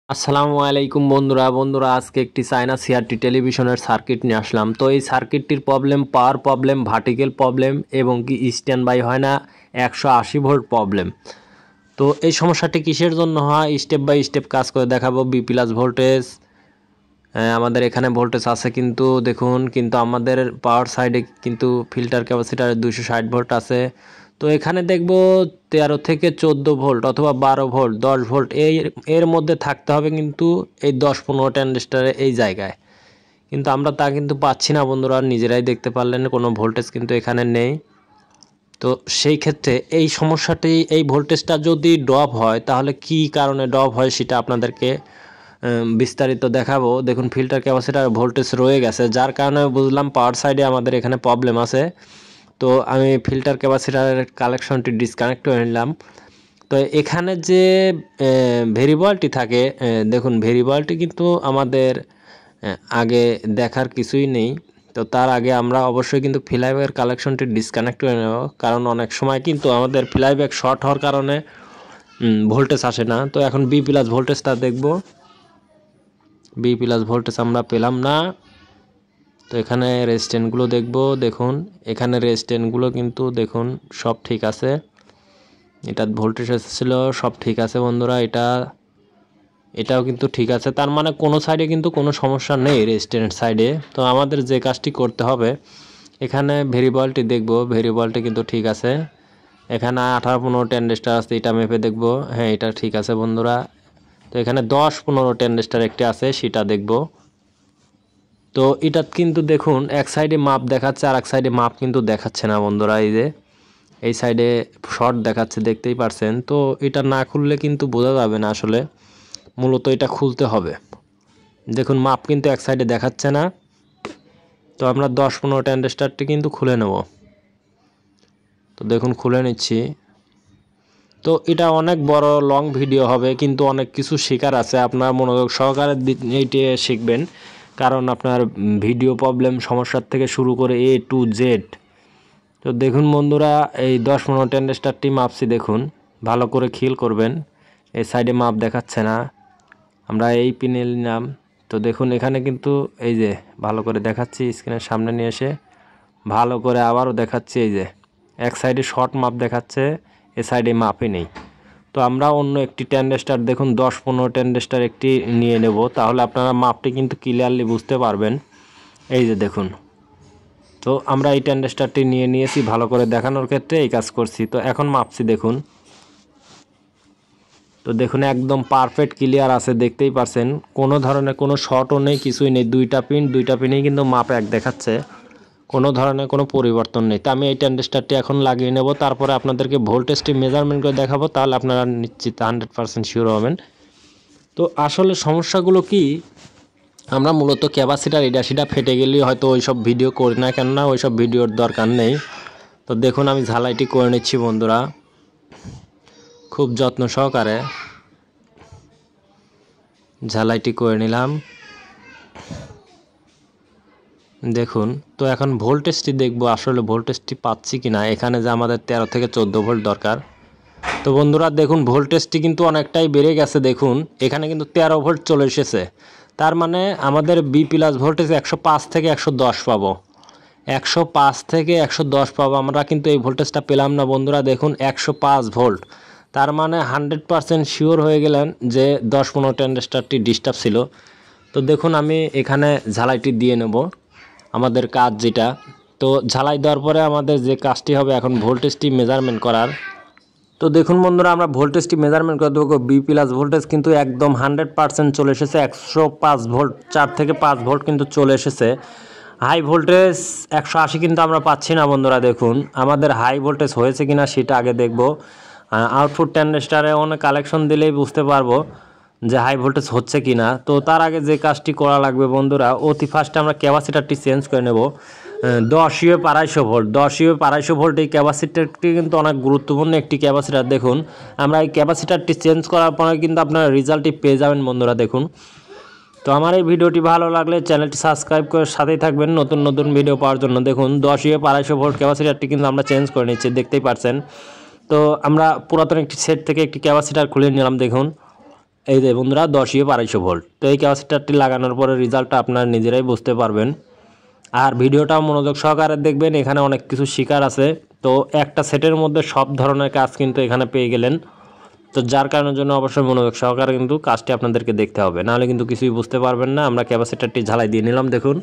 আসসালামু আলাইকুম বন্ধুরা আজকে একটি চায়না সিআরটি টেলিভিশনের সার্কিট নিয়ে আসলাম। তো এই সার্কিটটির problem power problem, vertical problem এবং কি স্ট্যান্ড বাই হয় না, 180 ভোল্ট প্রবলেম। তো এই সমস্যাটি কিসের জন্য হয় স্টেপ বাই স্টেপ কাজ করে দেখাবো। বি প্লাস ভোল্টেজ, আমাদের এখানে ভোল্টেজ আছে কিন্তু দেখুন, কিন্তু আমাদের পাওয়ার সাইডে কিন্তু ফিল্টার ক্যাপাসিটার 260 ভোল্ট আছে। তো এখানে দেখব 13 থেকে 14 ভোল্ট অথবা 12 ভোল্ট 10 ভোল্ট এর মধ্যে থাকতে হবে, কিন্তু এই 10-15 ট্রানজিস্টরের এই জায়গায় কিন্তু আমরা তা কিন্তু পাচ্ছি না বন্ধুরা, নিজেরাই দেখতে পারলেন কোনো ভোল্টেজ কিন্তু এখানে নেই। তো সেই ক্ষেত্রে এই সমস্যাটি, এই ভোল্টেজটা যদি ড্রপ হয় তাহলে কি কারণে ড্রপ হয় সেটা আপনাদেরকে বিস্তারিত দেখাবো। দেখুন ফিল্টার ক্যাপাসিটার ভোল্টেজ রয়ে গেছে, যার কারণে বুঝলাম পাওয়ার সাইডে আমাদের এখানে প্রবলেম আছে। তো আমি ফিল্টার ক্যাপাসিটারের কালেকশনটি ডিসকানেক্ট করে নিলাম। তো এখানে যে ভেরিয়েবলটি থাকে, দেখুন ভেরিয়েবলটি কিন্তু আমাদের আগে দেখার কিছুই নেই। তো তার আগে আমরা অবশ্যই কিন্তু ফ্লাইব্যাক কালেকশনটি ডিসকানেক্ট করে নেব, কারণ অনেক সময় কিন্তু আমাদের ফ্লাইব্যাক শর্ট হওয়ার কারণে ভোল্টেজ আসে না। তো এখন বি প্লাস ভোল্টেজটা দেখব। বি প্লাস ভোল্টেজ আমরা পেলাম না। তো এখানে রেজিস্ট্যান্সগুলো দেখব। দেখুন এখানে রেজিস্ট্যান্সগুলো কিন্তু দেখুন সব ঠিক আছে, এটা ভোল্টেজ এসেছিল সব ঠিক আছে বন্ধুরা, এটাও কিন্তু ঠিক আছে। তার মানে কোনো সাইডে কিন্তু কোনো সমস্যা নেই রেজিস্ট্যান্স সাইডে। তো আমাদের যে কাজটি করতে হবে, এখানে ভেরিয়েবলটি দেখব, ভেরিয়েবলটি কিন্তু ঠিক আছে। এখানে 18-15 ট্রানজিস্টর আছে, এটা মেপে দেখব। হ্যাঁ এটা ঠিক আছে বন্ধুরা। তো এখানে 10-15 ট্রানজিস্টর একটি আছে, সেটা দেখব। তো এটা কিন্তু দেখুন এক সাইডে মাপ দেখাচ্ছে আর এক সাইডে মাপ কিন্তু দেখাচ্ছে না বন্ধুরা। এই যে এই সাইডে শর্ট দেখাচ্ছে, দেখতেই পারছেন। তো এটা না খুললে কিন্তু বোঝা যাবে না, আসলে মূলত এটা খুলতে হবে। দেখুন মাপ কিন্তু এক সাইডে দেখাচ্ছে না। তো আমরা 10-15 ট্রানজিস্টরটি কিন্তু খুলে নেব। তো দেখুন খুলে নিচ্ছি। তো এটা অনেক বড় লং ভিডিও হবে, কিন্তু অনেক কিছু শেখার আছে, আপনার মনোযোগ সহকারে এইটি শিখবেন, কারণ আপনার ভিডিও প্রবলেম সমস্যার থেকে শুরু করে A to Z। তো দেখুন বন্ধুরা, এই 10-15 ট্রানজিস্টরটি মাপছি, দেখুন ভালো করে খেয়াল করবেন। এই সাইডে মাপ দেখাচ্ছে না, আমরা এই পিনে নিলাম। তো দেখুন এখানে কিন্তু এই যে ভালো করে দেখাচ্ছি, স্ক্রিনের সামনে নিয়ে এসে ভালো করে আবারও দেখাচ্ছি। এই যে এক সাইডে শর্ট মাপ দেখাচ্ছে, এ সাইডে মাপই নেই। তো আমরা অন্য একটি ট্রানজিস্টর দেখুন 10-15 ট্রানজিস্টর একটি নিয়ে নেব, তাহলে আপনারা মাপটি কিন্তু ক্লিয়ারলি বুঝতে পারবেন। এই যে দেখুন, তো আমরা এই ট্রানজিস্টরটি নিয়ে নিয়েছি, ভালো করে দেখানোর ক্ষেত্রে এই কাজ করছি। তো এখন মাপছি দেখুন। তো দেখুন একদম পারফেক্ট ক্লিয়ার আছে, দেখতেই পারছেন কোনো ধরনের কোনো শর্টও নেই, কিছুই নেই। দুইটা পিনেই কিন্তু মাপ এক দেখাচ্ছে, কোনো ধরনের কোনো পরিবর্তন নেই। তো আমি এই ট্রানজিস্টরটি এখন লাগিয়ে নেব, তারপরে আপনাদেরকে ভোল্টেজটি মেজারমেন্ট করে দেখাবো, তাহলে আপনারা নিশ্চিত 100% শিওর হবেন। তো আসলে সমস্যাগুলো কি, আমরা মূলত ক্যাপাসিটার এটা সেটা ফেটে গেলেই হয়তো ওইসব ভিডিও করি না, কেননা ওইসব ভিডিওর দরকার নেই। তো দেখুন আমি ঝালাইটি করে নিচ্ছি বন্ধুরা, খুব যত্ন সহকারে ঝালাইটি করে নিলাম। দেখুন তো এখন ভোল্টেজটি দেখব, আসলে ভোল্টেজটি পাচ্ছি কিনা। এখানে যে আমাদের 13 থেকে 14 ভোল্ট দরকার। তো বন্ধুরা দেখুন ভোল্টেজটি কিন্তু অনেকটাই বেড়ে গেছে, দেখুন এখানে কিন্তু 13 ভোল্ট চলে এসেছে। তার মানে আমাদের বি প্লাস ভোল্টেজ 105 থেকে 110 পাবো, 105 থেকে 110 পাবো। আমরা কিন্তু এই ভোল্টেজটা পেলাম না বন্ধুরা, দেখুন 105 ভোল্ট। তার মানে 100% শিওর হয়ে গেলেন যে 10-15 ট্রানজিস্টরটি ডিস্টার্ব ছিল। তো দেখুন আমি এখানে ঝালাইটি দিয়ে নেব, আমাদের কাজ যেটা। তো ঝালাই দেওয়ার পরে আমাদের যে কাজটি হবে এখন ভোল্টেজটি মেজারমেন্ট করার। তো দেখুন বন্ধুরা, আমরা ভোল্টেজটি মেজারমেন্ট করে দেবো। বি প্লাস ভোল্টেজ কিন্তু একদম 100% চলে এসেছে, 105 ভোল্ট, 4 থেকে 5 ভোল্ট কিন্তু চলে এসেছে। হাই ভোল্টেজ 180 কিন্তু আমরা পাচ্ছি না বন্ধুরা। দেখুন আমাদের হাই ভোল্টেজ হয়েছে কিনা সেটা আগে দেখব। আউটপুট ট্রানজিস্টরে অনেক কালেকশন দিলেই বুঝতে পারবো যে হাই ভোল্টেজ হচ্ছে কিনা। তো তার আগে যে কাজটি করা লাগবে বন্ধুরা, অতি ফার্স্টে আমরা ক্যাপাসিটারটি চেঞ্জ করে নেব। 10 ইউএফ 250 ভোল্ট, 10 ইউএফ 250 ভোল্ট এই ক্যাপাসিটারটি কিন্তু অনেক গুরুত্বপূর্ণ একটি ক্যাপাসিটার। দেখুন আমরা এই ক্যাপাসিটারটি চেঞ্জ করার পরে কিন্তু আপনারা রেজাল্টটি পেয়ে যাবেন বন্ধুরা। দেখুন তো আমার এই ভিডিওটি ভালো লাগলে চ্যানেলটি সাবস্ক্রাইব করে সাথেই থাকবেন নতুন নতুন ভিডিও পাওয়ার জন্য। দেখুন 10 ইউএফ 250 ভোল্ট ক্যাপাসিটারটি কিন্তু আমরা চেঞ্জ করে নিচ্ছি, দেখতেই পারছেন। তো আমরা পুরাতন একটি সেট থেকে একটি ক্যাপাসিটার খুলে নিলাম। দেখুন এই যে বন্ধুরা 10 ভোল্ট। তো এই ক্যাপাসিটারটি লাগানোর পরে রেজাল্টটা আপনারা নিজেরাই বুঝতে পারবেন। আর ভিডিওটা মনোযোগ সহকারে দেখবেন, এখানে অনেক কিছু শিকার আছে। তো একটা সেটের মধ্যে সব ধরনের কাজ কিন্তু এখানে পেয়ে গেলেন। তো যার কারণের জন্য অবশ্যই মনোযোগ সহকারে কিন্তু কাজটি আপনাদেরকে দেখতে হবে, নাহলে কিন্তু কিছুই বুঝতে পারবেন না। আমরা ক্যাপাসিটারটি ঝালাই দিয়ে নিলাম দেখুন।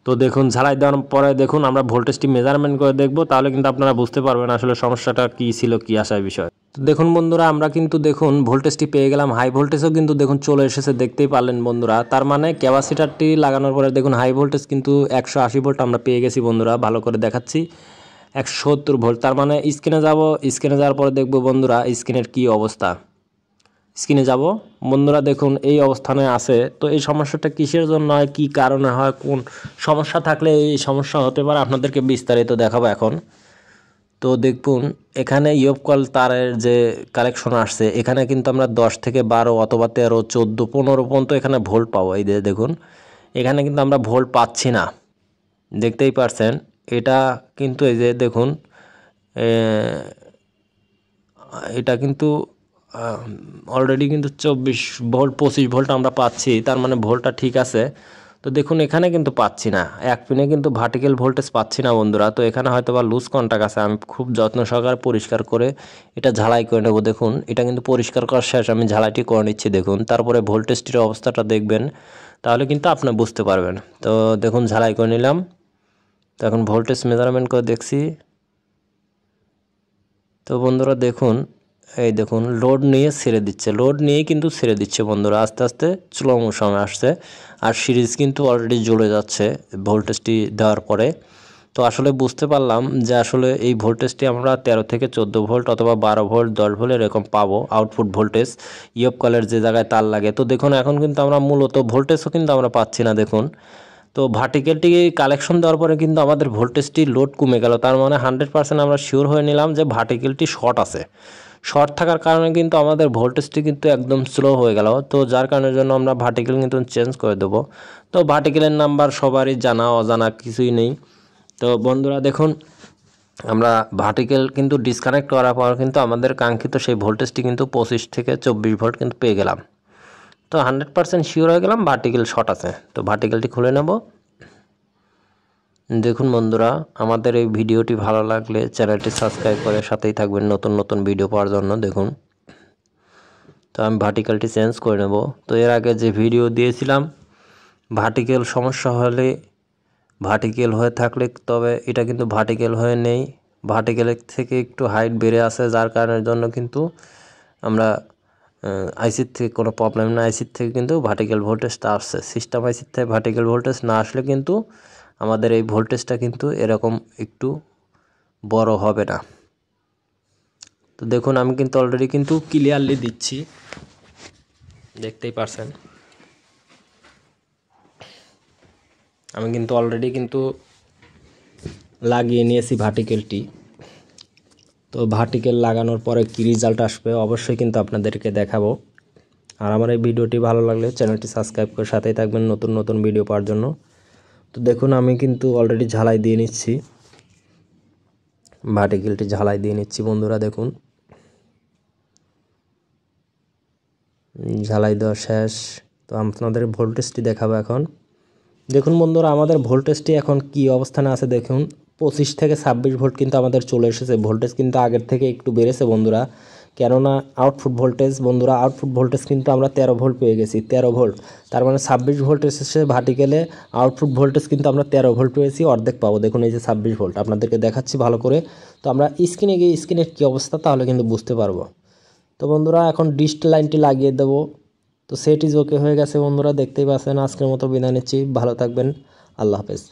তো দেখুন ঝালাই দেওয়ার পরে দেখুন আমরা ভোল্টেজটি মেজারমেন্ট করে দেখব, তাহলে কিন্তু আপনারা বুঝতে পারবেন আসলে সমস্যাটা কী ছিল, কী আসার বিষয়। তো দেখুন বন্ধুরা, আমরা কিন্তু দেখুন ভোল্টেজটি পেয়ে গেলাম, হাই ভোল্টেজও কিন্তু দেখুন চলে এসেছে, দেখতেই পারলেন বন্ধুরা। তার মানে ক্যাপাসিটারটি লাগানোর পরে দেখুন হাই ভোল্টেজ কিন্তু 180 ভোল্ট আমরা পেয়ে গেছি বন্ধুরা। ভালো করে দেখাচ্ছি 170 ভোল্ট। তার মানে স্ক্রিনে যাব, স্ক্রিনে যাওয়ার পরে দেখব বন্ধুরা স্ক্রিনের কী অবস্থা। স্ক্রিনে যাব বন্ধুরা, দেখুন এই অবস্থানে আছে। তো এই সমস্যাটা কিসের জন্য হয়, কী কারণে হয়, কোন সমস্যা থাকলে এই সমস্যা হতে পারে আপনাদেরকে বিস্তারিত দেখাবো এখন। তো দেখুন এখানে ইয়পকল তারের যে কালেকশন আসছে, এখানে কিন্তু আমরা 10 থেকে 12 অথবা 13, 14, 15 পর্যন্ত এখানে ভোল্ট পাবো। এই যে দেখুন এখানে কিন্তু আমরা ভোল্ট পাচ্ছি না, দেখতেই পারছেন। এটা কিন্তু এই যে দেখুন এটা কিন্তু অলরেডি কিন্তু 24 ভোল্ট 25 ভোল্ট আমরা পাচ্ছি, তার মানে ভোল্টটা ঠিক আছে। তো দেখুন এখানে কিন্তু পাচ্ছি না, এক পিনে কিন্তু ভার্টিক্যাল ভোল্টেজ পাচ্ছি না বন্ধুরা। তো এখানে হয়তো বা লুজ কন্টাক্ট আছে, আমি খুব যত্ন সহকারে পরিষ্কার করে এটা ঝালাই করে নেব। দেখুন এটা কিন্তু পরিষ্কার করার শেষ, আমি ঝালাইটি করে নিচ্ছি দেখুন। তারপরে ভোল্টেজটির অবস্থাটা দেখবেন, তাহলে কিন্তু আপনি বুঝতে পারবেন। তো দেখুন ঝালাই করে নিলাম। তো এখন ভোল্টেজ মেজারমেন্ট করে দেখছি। তো বন্ধুরা দেখুন এই দেখুন লোড নিয়ে ছেড়ে দিচ্ছে, লোড নিয়েই কিন্তু ছেড়ে দিচ্ছে বন্ধুরা, আস্তে আস্তে স্লো মোশনে আসছে। আর সিরিজ কিন্তু অলরেডি জ্বলে যাচ্ছে ভোল্টেজটি দেওয়ার পরে। তো আসলে বুঝতে পারলাম যে আসলে এই ভোল্টেজটি আমরা 13 থেকে 14 ভোল্ট অথবা 12 ভোল্ট 10 ভোল্ট এরকম পাবো আউটপুট ভোল্টেজ ইয়পকলের যে জায়গায় তার লাগে। তো দেখুন এখন কিন্তু আমরা মূলত ভোল্টেজও কিন্তু আমরা পাচ্ছি না দেখুন। তো ভার্টিক্যালটি কালেকশন দেওয়ার পরে কিন্তু আমাদের ভোল্টেজটি লোড কমে গেল। তার মানে 100% আমরা শিওর হয়ে নিলাম যে ভার্টিক্যালটি শর্ট আছে। শর্ট থাকার কারণে কিন্তু আমাদের ভোল্টেজটি কিন্তু একদম স্লো হয়ে গেল। তো যার কারণের জন্য আমরা ভার্টিক্যাল কিন্তু চেঞ্জ করে দেবো। তো ভার্টিক্যালের নাম্বার সবারই জানা, অজানা কিছুই নেই। তো বন্ধুরা দেখুন আমরা ভার্টিক্যাল কিন্তু ডিসকানেক্ট করার পর কিন্তু আমাদের কাঙ্ক্ষিত সেই ভোল্টেজটি কিন্তু 25 থেকে 24 ভোল্ট কিন্তু পেয়ে গেলাম। তো 100% শিওর হয়ে গেলাম ভার্টিক্যাল শর্ট আছে। তো ভার্টিক্যালটি খুলে নেব। দেখুন বন্ধুরা, আমাদের এই ভিডিওটি ভালো লাগলে চ্যানেলটি সাবস্ক্রাইব করে সাথেই থাকবেন নতুন নতুন ভিডিও পাওয়ার জন্য। দেখুন তো আমি ভার্টিক্যালটি চেঞ্জ করে নেব। তো এর আগে যে ভিডিও দিয়েছিলাম ভার্টিক্যাল সমস্যা হলে, ভার্টিক্যাল হয়ে থাকলে, তবে এটা কিন্তু ভার্টিক্যাল হয়ে নেই, ভার্টিক্যালের থেকে একটু হাইট বেড়ে আসে, যার কারণের জন্য কিন্তু আমরা আইসির থেকে কোনো প্রবলেম না, আইসির থেকে কিন্তু ভার্টিক্যাল ভোল্টেজটা আসছে। সিস্টেম আইসির থেকে ভার্টিক্যাল ভোল্টেজ না আসলে কিন্তু আমাদের এই ভোল্টেজটা কিন্তু এরকম একটু বড় হবে না। তো দেখুন আমি কিন্তু অলরেডি কিন্তু ক্লিয়ারলি দিচ্ছি, দেখতেই পারছেন। আমি কিন্তু অলরেডি কিন্তু লাগিয়ে নিয়েছি ভার্টিক্যালটি। তো ভার্টিক্যাল লাগানোর পরে কী রেজাল্ট আসবে অবশ্যই কিন্তু আপনাদেরকে দেখাবো। আর আমার এই ভিডিওটি ভালো লাগলে চ্যানেলটি সাবস্ক্রাইব করে সাথেই থাকবেন নতুন নতুন ভিডিও পাওয়ার জন্য। তো দেখুন আমি কিন্তু অলরেডি ঝালাই দিয়ে নিচ্ছি, ভার্টিক্যালটি ঝালাই দিয়ে নিচ্ছি বন্ধুরা। দেখুন ঝালাই দেওয়া শেষ। তো আপনাদের ভোল্টেজটি দেখাবো এখন। দেখুন বন্ধুরা আমাদের ভোল্টেজটি এখন কি অবস্থানে আছে দেখুন, 25 থেকে 26 ভোল্ট কিন্তু আমাদের চলে এসেছে। ভোল্টেজ কিন্তু আগের থেকে একটু বেড়েছে বন্ধুরা, কেননা আউটপুট ভোল্টেজ বন্ধুরা, আউটপুট ভোল্টেজ কিন্তু আমরা 13 ভোল্ট পেয়ে গেছি, 13 ভোল্ট। তার মানে 26 ভোল্ট এসেছে ভার্টিক্যালে, আউটপুট ভোল্টেজ কিন্তু আমরা 13 ভোল্ট পেয়েছি, অর্ধেক পাবো। দেখুন এই যে 26 ভোল্ট আপনাদেরকে দেখাচ্ছি ভালো করে। তো আমরা স্ক্রিনে গিয়ে স্ক্রিনের কী অবস্থা তাহলে কিন্তু বুঝতে পারবো। তো বন্ধুরা এখন ডিশ লাইনটি লাগিয়ে দেবো। তো সেট ইজ ওকে হয়ে গেছে বন্ধুরা, দেখতেই পাচ্ছেন। আজকের মতো বিদায় নিচ্ছি, ভালো থাকবেন, আল্লাহ হাফেজ।